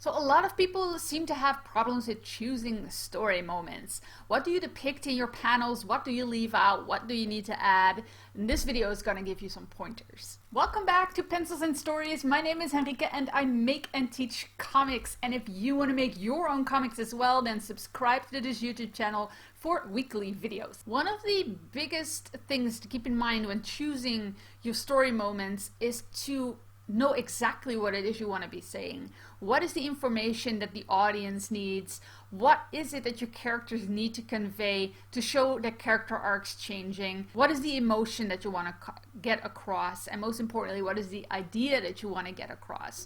So a lot of people seem to have problems with choosing story moments. What do you depict in your panels? What do you leave out? What do you need to add? And this video is going to give you some pointers. Welcome back to Pencils and Stories. My name is Henrike and I make and teach comics. And if you want to make your own comics as well, then subscribe to this YouTube channel for weekly videos. One of the biggest things to keep in mind when choosing your story moments is to know exactly what it is you want to be saying. What is the information that the audience needs? What is it that your characters need to convey to show that character arcs changing? What is the emotion that you want to get across? And most importantly, what is the idea that you want to get across?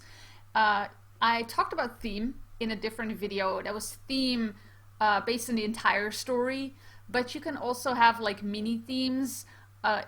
I talked about theme in a different video. That was theme based on the entire story, but you can also have like mini themes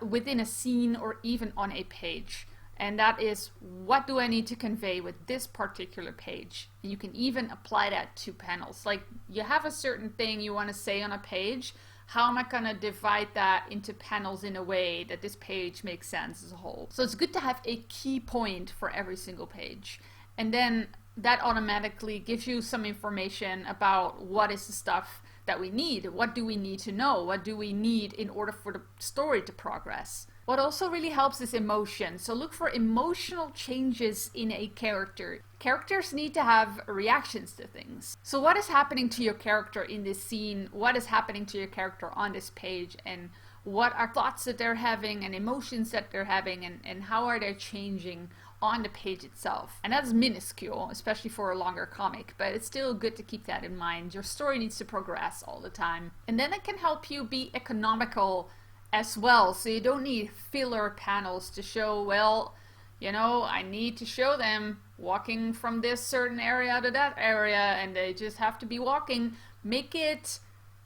within a scene or even on a page. And that is, what do I need to convey with this particular page? And you can even apply that to panels. Like, you have a certain thing you want to say on a page. How am I going to divide that into panels in a way that this page makes sense as a whole? So it's good to have a key point for every single page. And then that automatically gives you some information about what is the stuff that we need. What do we need to know? What do we need in order for the story to progress? What also really helps is emotion. So look for emotional changes in a character. Characters need to have reactions to things. So what is happening to your character in this scene? What is happening to your character on this page? And what are thoughts that they're having and emotions that they're having, and how are they changing on the page itself? And that's minuscule, especially for a longer comic, but it's still good to keep that in mind. Your story needs to progress all the time. And then it can help you be economical as well, so you don't need filler panels to show, well, you know, I need to show them walking from this certain area to that area and they just have to be walking. Make it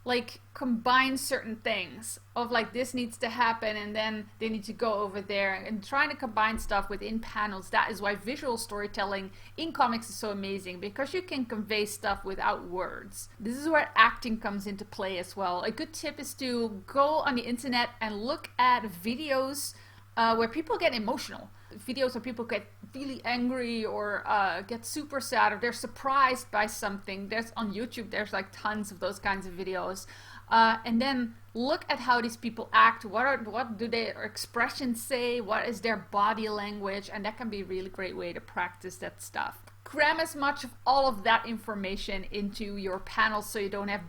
like combine certain things of like, this needs to happen and then they need to go over there, and trying to combine stuff within panels. That is why visual storytelling in comics is so amazing, because you can convey stuff without words. This is where acting comes into play as well. A good tip is to go on the internet and look at videos where people get emotional. Videos where people get really angry or get super sad, or they're surprised by something. There's on YouTube, there's like tons of those kinds of videos. And then look at how these people act. What do their expressions say? What is their body language? And that can be a really great way to practice that stuff. Cram as much of all of that information into your panels so you don't have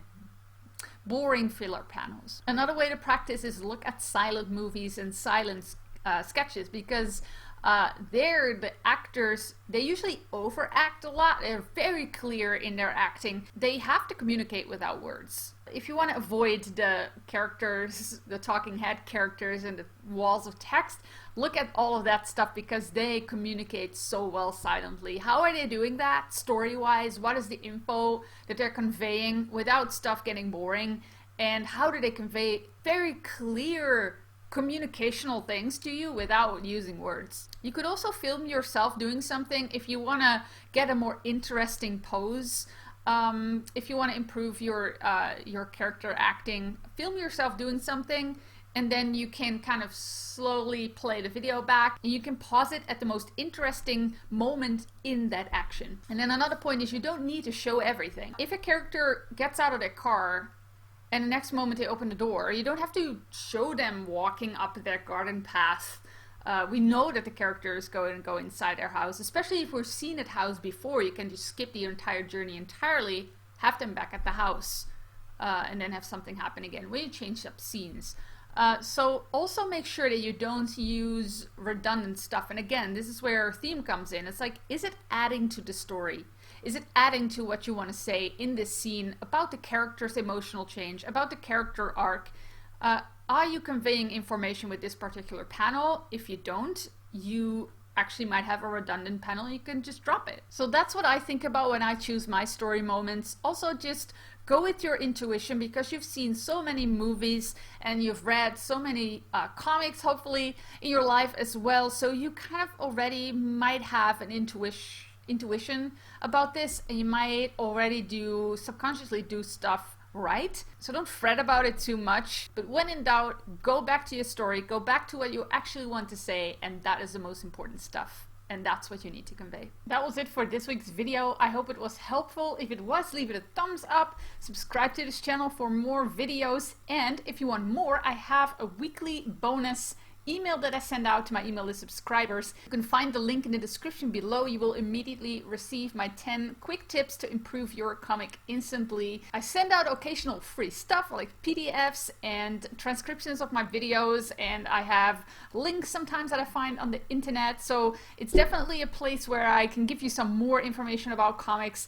boring filler panels. Another way to practice is look at silent movies and silent sketches, because the actors, they usually overact a lot. They're very clear in their acting. They have to communicate without words. If you want to avoid the characters, the talking head characters and the walls of text, look at all of that stuff, because they communicate so well silently. How are they doing that story-wise? What is the info that they're conveying without stuff getting boring? And how do they convey very clear communicational things to you without using words? You could also film yourself doing something if you want to get a more interesting pose. If you want to improve your character acting, film yourself doing something, and then you can kind of slowly play the video back, and you can pause it at the most interesting moment in that action. And then another point is, you don't need to show everything. If a character gets out of their car and the next moment they open the door, you don't have to show them walking up their garden path. We know that the character is going to go inside their house, especially if we've seen that house before. You can just skip the entire journey entirely, have them back at the house, and then have something happen again when you change up scenes. So also make sure that you don't use redundant stuff. And again, this is where theme comes in. It's like, is it adding to the story? Is it adding to what you want to say in this scene about the character's emotional change, about the character arc? Are you conveying information with this particular panel? If you don't, you actually might have a redundant panel. You can just drop it. So that's what I think about when I choose my story moments. Also, just go with your intuition, because you've seen so many movies and you've read so many comics, hopefully, in your life as well. So you kind of already might have an intuition about this, and you might already subconsciously do stuff right. So don't fret about it too much, but when in doubt, go back to your story, go back to what you actually want to say, and that is the most important stuff. and that's what you need to convey. That was it for this week's video. I hope it was helpful. If it was, leave it a thumbs up, subscribe to this channel for more videos, and if you want more, I have a weekly bonus email that I send out to my email list subscribers. You can find the link in the description below. You will immediately receive my 10 quick tips to improve your comic instantly. I send out occasional free stuff like PDFs and transcriptions of my videos, and I have links sometimes that I find on the internet. So it's definitely a place where I can give you some more information about comics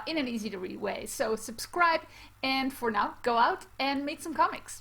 in an easy to read way. So subscribe, and for now, go out and make some comics.